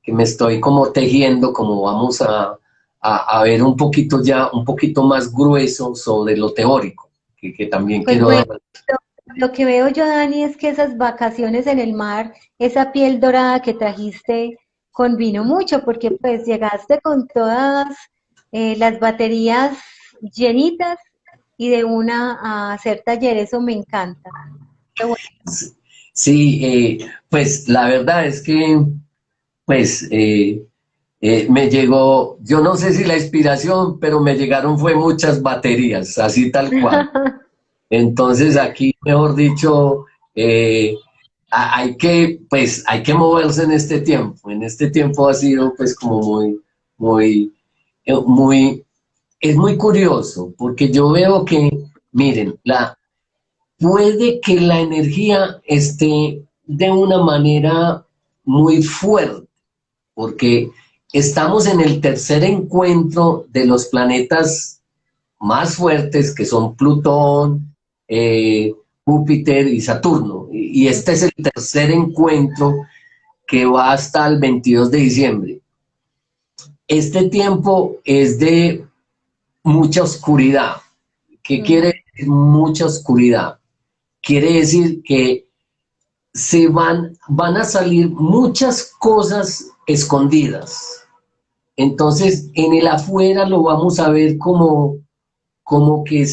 me estoy como tejiendo, como vamos a ver un poquito ya, un poquito más grueso sobre lo teórico, que también Pues quiero bueno, dar. lo que veo yo, Dani, es que esas vacaciones en el mar, esa piel dorada que trajiste, convino mucho, porque pues llegaste con todas las baterías llenitas y de una a hacer taller, eso me encanta. Qué bueno. Sí, pues la verdad es que pues me llegó, yo no sé si la inspiración, pero me llegaron fue muchas baterías, así tal cual. Entonces aquí, mejor dicho, hay que, pues, hay que moverse en este tiempo. En este tiempo ha sido, pues, como muy, muy, es muy curioso, porque yo veo que, miren, puede que la energía esté de una manera muy fuerte, porque estamos en el tercer encuentro de los planetas más fuertes, que son Plutón, Júpiter y Saturno. Y este es el tercer encuentro que va hasta el 22 de diciembre. Este tiempo es de mucha oscuridad. ¿Qué Mm, quiere decir mucha oscuridad? Quiere decir que van a salir muchas cosas escondidas. Entonces, en el afuera lo vamos a ver como que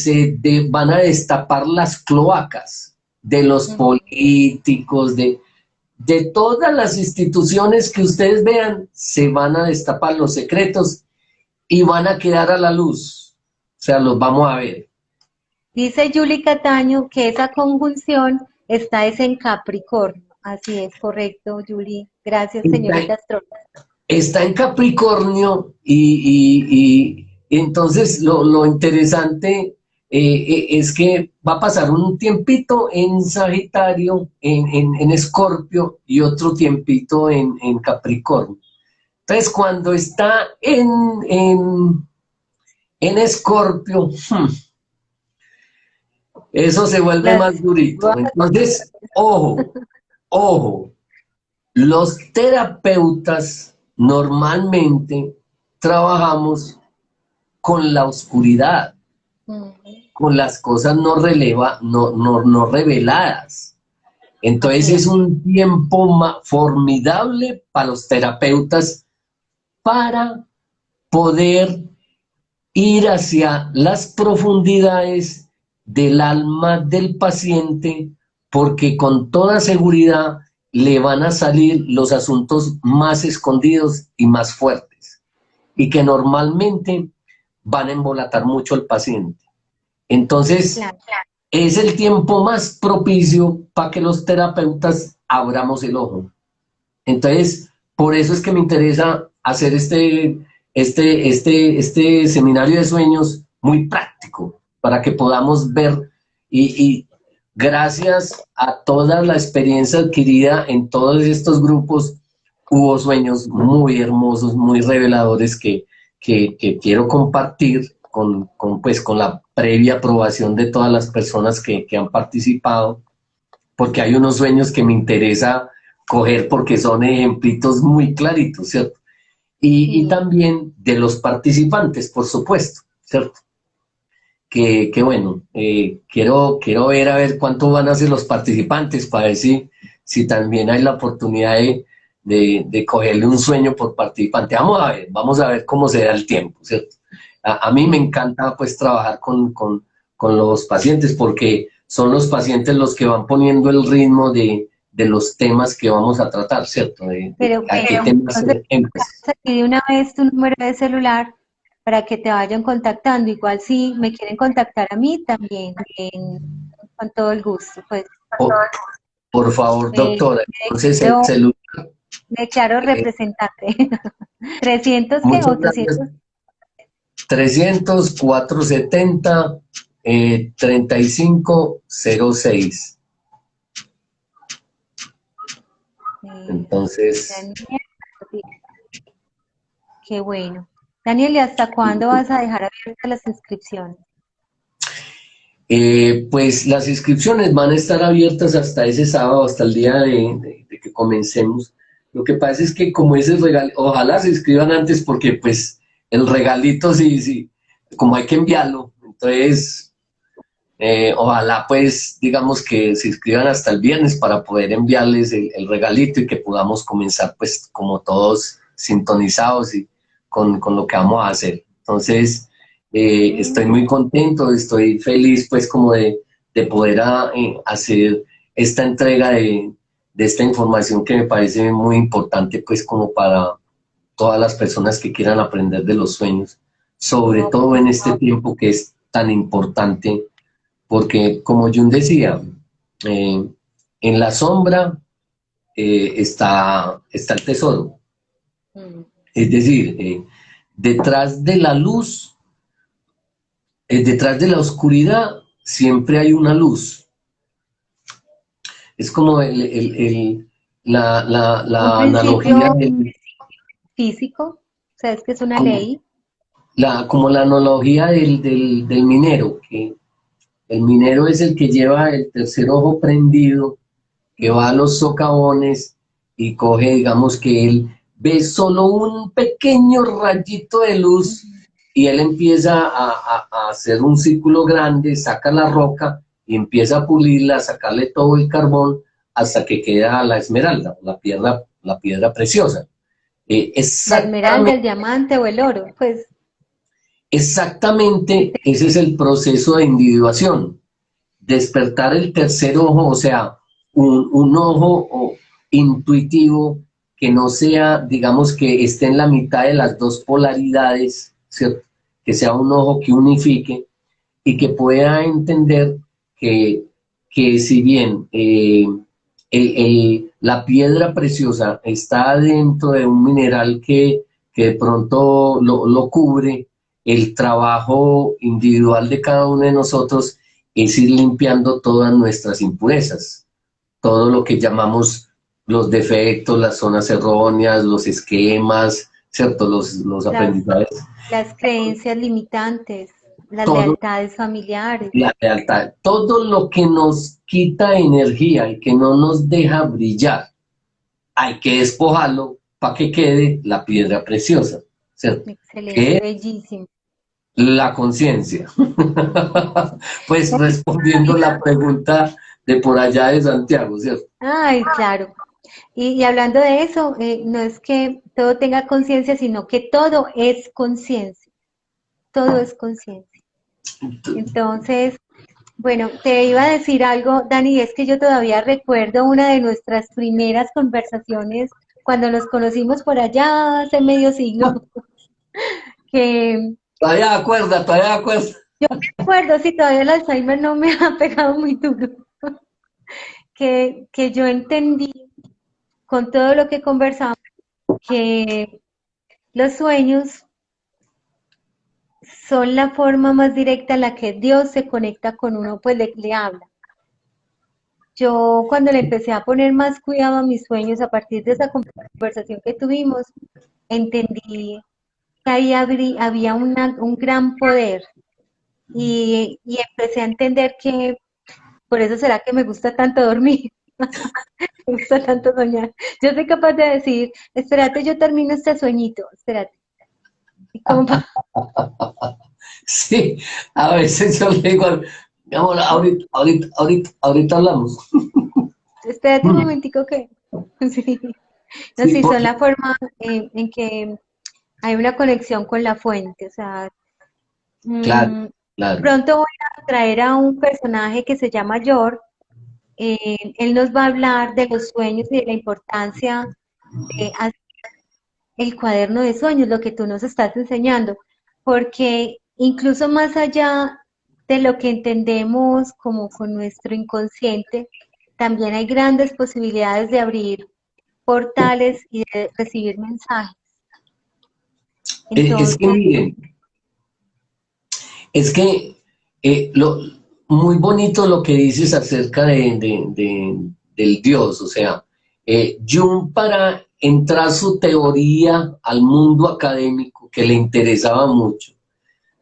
van a destapar las cloacas de los mm. políticos, de todas las instituciones que ustedes vean, se van a destapar los secretos y van a quedar a la luz. O sea, los vamos a ver. Dice Juli Cataño que esa conjunción está es en Capricornio. Así es, correcto, Juli. Gracias, Está, señorita astróloga. está en Capricornio Entonces, lo interesante es que va a pasar un tiempito en Sagitario, en Escorpio, y otro tiempito en Capricornio. Entonces, cuando está en Escorpio, eso se vuelve Las más durito. bodas, Entonces, ojo, ojo, los terapeutas normalmente trabajamos con la oscuridad, mm, con las cosas no reveladas. Entonces así es. es un tiempo formidable para los terapeutas para poder ir hacia las profundidades del alma del paciente, porque con toda seguridad le van a salir los asuntos más escondidos y más fuertes, y que normalmente van a embolatar mucho al paciente. Entonces, Claro. es el tiempo más propicio para que los terapeutas abramos el ojo. Entonces, por eso es que me interesa hacer este seminario de sueños muy práctico, para que podamos ver y gracias a toda la experiencia adquirida en todos estos grupos, hubo sueños muy hermosos, muy reveladores que quiero compartir pues, con la previa aprobación de todas las personas que han participado, porque hay unos sueños que me interesa coger porque son ejemplitos muy claritos, ¿cierto? Y Sí. también de los participantes, por supuesto, ¿cierto? Que bueno, quiero ver a ver cuánto van a ser los participantes para ver si también hay la oportunidad de cogerle un sueño por participante. Vamos a ver cómo se da el tiempo, ¿cierto? A mí me Sí. encanta pues trabajar con los pacientes, porque son los pacientes los que van poniendo el ritmo de los temas que vamos a tratar, ¿cierto? De Pero a qué bueno, temas entonces empezar. aquí de una vez tu número de celular para que te vayan contactando. Igual si me quieren contactar a mí también, con todo el gusto. Pues Por, por favor, eh, doctora, entonces el yo celular, me declaro representante. 300 qué, muchas gracias. 800. 300-470 3506. Entonces, Daniel, qué bueno. Daniel, ¿y hasta cuándo vas a dejar abiertas las inscripciones? pues las inscripciones van a estar abiertas hasta ese sábado, hasta el día de que comencemos. Lo que pasa es que como ese regalo, ojalá se inscriban antes, porque pues el regalito sí, sí, como hay que enviarlo, entonces ojalá pues digamos que se inscriban hasta el viernes para poder enviarles el regalito y que podamos comenzar pues como todos sintonizados y con lo que vamos a hacer. Entonces, estoy muy contento, estoy feliz pues como de poder hacer esta entrega de esta información que me parece muy importante pues como para todas las personas que quieran aprender de los sueños, sobre No, todo en este tiempo que es tan importante, porque como Jung decía, eh, en la sombra está el tesoro. mm, Es decir, detrás de la luz, detrás de la oscuridad, siempre hay una luz. Es como un la analogía, principio físico, sabes que es una como ley. como la analogía del minero, que el minero es el que lleva el tercer ojo prendido, que va a Mm, los socavones y coge, digamos que él ve solo un pequeño rayito de luz, mm. y él empieza a hacer un círculo grande, saca la roca y empieza a pulirla, a sacarle todo el carbón hasta que queda la esmeralda, la piedra preciosa. La esmeralda, Exactamente, el diamante o el oro, pues exactamente ese es el proceso de individuación. Despertar el tercer ojo, o sea, un ojo intuitivo que no sea, digamos, que esté en la mitad de las dos polaridades, ¿cierto? Que sea un ojo que unifique y que pueda entender que si bien la piedra preciosa está dentro de un mineral que de pronto lo cubre, el trabajo individual de cada uno de nosotros es ir limpiando todas nuestras impurezas, todo lo que llamamos los defectos, las zonas erróneas, los esquemas, ¿cierto? Los aprendizajes. Las creencias limitantes, las Todo, lealtades familiares. la lealtad, todo lo que nos quita energía y que no nos deja brillar, hay que despojarlo para que quede la piedra preciosa, ¿cierto? Excelente, bellísimo. La conciencia. Pues respondiendo la pregunta de por allá de Santiago, ¿cierto? Ay, claro. Y hablando de eso, no es que todo tenga conciencia, sino que todo es conciencia. Todo es conciencia. Entonces, bueno, te iba a decir algo, Dani, es que yo todavía recuerdo una de nuestras primeras conversaciones cuando nos conocimos por allá hace medio siglo, que Todavía acuerda. yo recuerdo, si todavía el Alzheimer no me ha pegado muy duro, que yo entendí con todo lo que conversamos que los sueños son la forma más directa en la que Dios se conecta con uno, pues le habla. Yo cuando le empecé a poner más cuidado a mis sueños a partir de esa conversación que tuvimos, entendí que ahí había un gran poder y empecé a entender que por eso será que me gusta tanto dormir, me gusta tanto soñar. Yo soy capaz de decir, espérate, yo termino este sueñito, espérate. Y como Sí, a veces yo le digo, mi amor, ahorita hablamos. espérate un momentico que... Sí. No, Sí, sí, son porque, la forma en que hay una conexión con la fuente. O sea, claro, mm, claro. pronto voy a traer a un personaje que se llama George. Él nos va a hablar de los sueños y de la importancia de hacer el cuaderno de sueños, lo que tú nos estás enseñando, porque incluso más allá de lo que entendemos como con nuestro inconsciente, también hay grandes posibilidades de abrir portales y de recibir mensajes. Es que Entonces, miren, es que muy bonito lo que dices acerca del Dios, o sea, Jung para entrar su teoría al mundo académico que le interesaba mucho,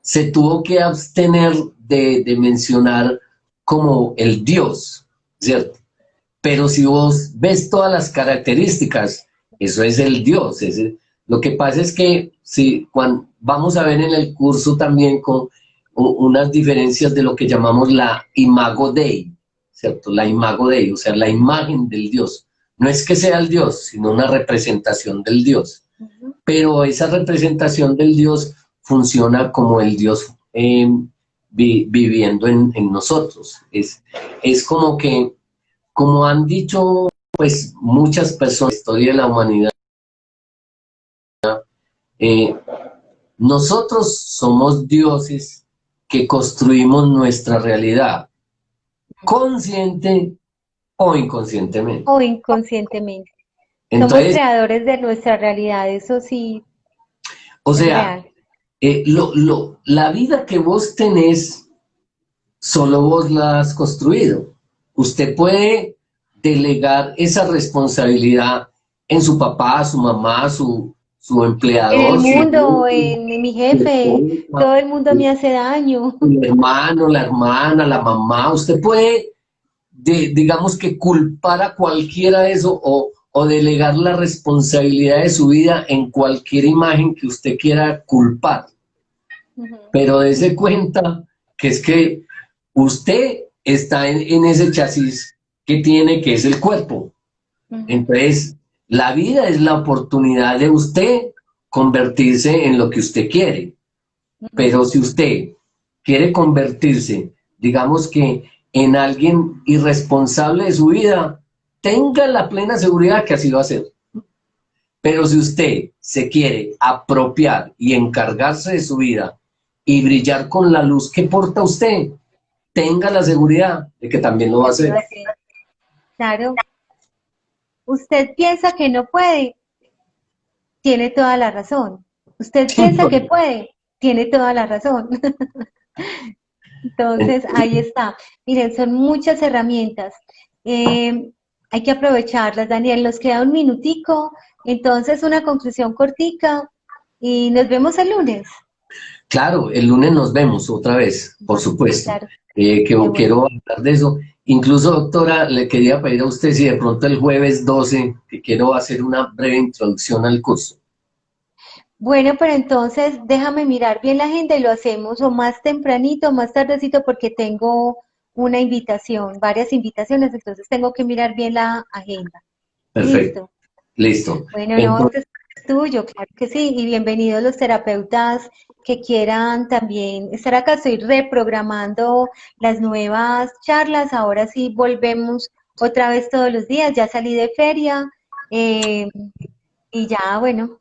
se tuvo que abstener de mencionar como el Dios, ¿cierto? Pero si vos ves todas las características, eso es el Dios. Lo que pasa es que si cuando, vamos a ver en el curso también con unas diferencias de lo que llamamos la imago Dei, ¿cierto? La imago Dei, o sea, la imagen del Dios. No es que sea el Dios, sino una representación del Dios. Pero esa representación del Dios funciona como el Dios viviendo en nosotros. Es como que como han dicho pues muchas personas en la historia de la humanidad, eh, nosotros somos dioses que construimos nuestra realidad, consciente o inconscientemente. o inconscientemente. Somos Entonces, creadores de nuestra realidad, eso sí o es sea, real. la vida que vos tenés, solo vos la has construido. Usted puede delegar esa responsabilidad en su papá, su mamá, su En el empleador, mundo, en mi su jefe, esposa, todo el mundo me hace daño. el hermano, la hermana, la mamá. Usted puede, digamos que culpar a cualquiera de eso o delegar la responsabilidad de su vida en cualquier imagen que usted quiera culpar. Ujú, Pero dése cuenta que es que usted está en ese chasis que tiene, que es el cuerpo. ujú, Entonces, la vida es la oportunidad de usted convertirse en lo que usted quiere. ujú. Pero si usted quiere convertirse, digamos que en alguien irresponsable de su vida, tenga la plena seguridad que así va a ser. Pero si usted se quiere apropiar y encargarse de su vida y brillar con la luz que porta usted, tenga la seguridad de que también lo va a Así hacer. va a ser. Claro, usted piensa que no puede, tiene toda la razón. Usted Sí, piensa que puede, Tiene toda la razón. Entonces, ahí está. Miren, son muchas herramientas. Eh, Hay que aprovecharlas, Daniel. Nos queda un minutico. Entonces, una conclusión cortica y nos vemos el lunes. Claro, el lunes nos vemos otra vez, por supuesto, Claro, que de bueno. quiero hablar de eso. Incluso, doctora, le quería pedir a usted si de pronto el jueves 12, que quiero hacer una breve introducción al curso. Bueno, pero entonces déjame mirar bien la agenda y lo hacemos o más tempranito, o más tardecito, porque tengo una invitación, varias invitaciones, entonces tengo que mirar bien la agenda. Perfecto, Listo. listo. Bueno, no, Entonces, este es tuyo, claro que sí, y bienvenidos los terapeutas que quieran también estar acá. Estoy reprogramando las nuevas charlas, ahora sí volvemos otra vez todos los días, ya salí de feria, eh, y ya, bueno,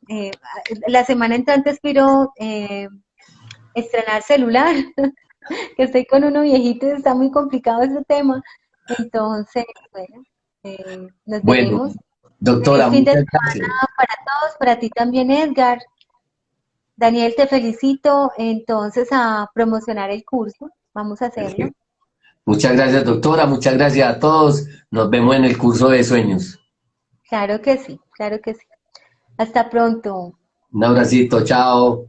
la semana entrante espero estrenar celular, que estoy con uno viejito y está muy complicado ese tema. Entonces, bueno, nos bueno, veremos. doctora, Feliz fin de muchas gracias. semana para todos, para ti también, Edgar. Daniel, te felicito entonces a promocionar el curso. Vamos a hacerlo. Perfecto. Muchas gracias, doctora. Muchas gracias a todos. Nos vemos en el curso de sueños. Claro que sí, claro que sí. Hasta pronto. Un abracito, chao.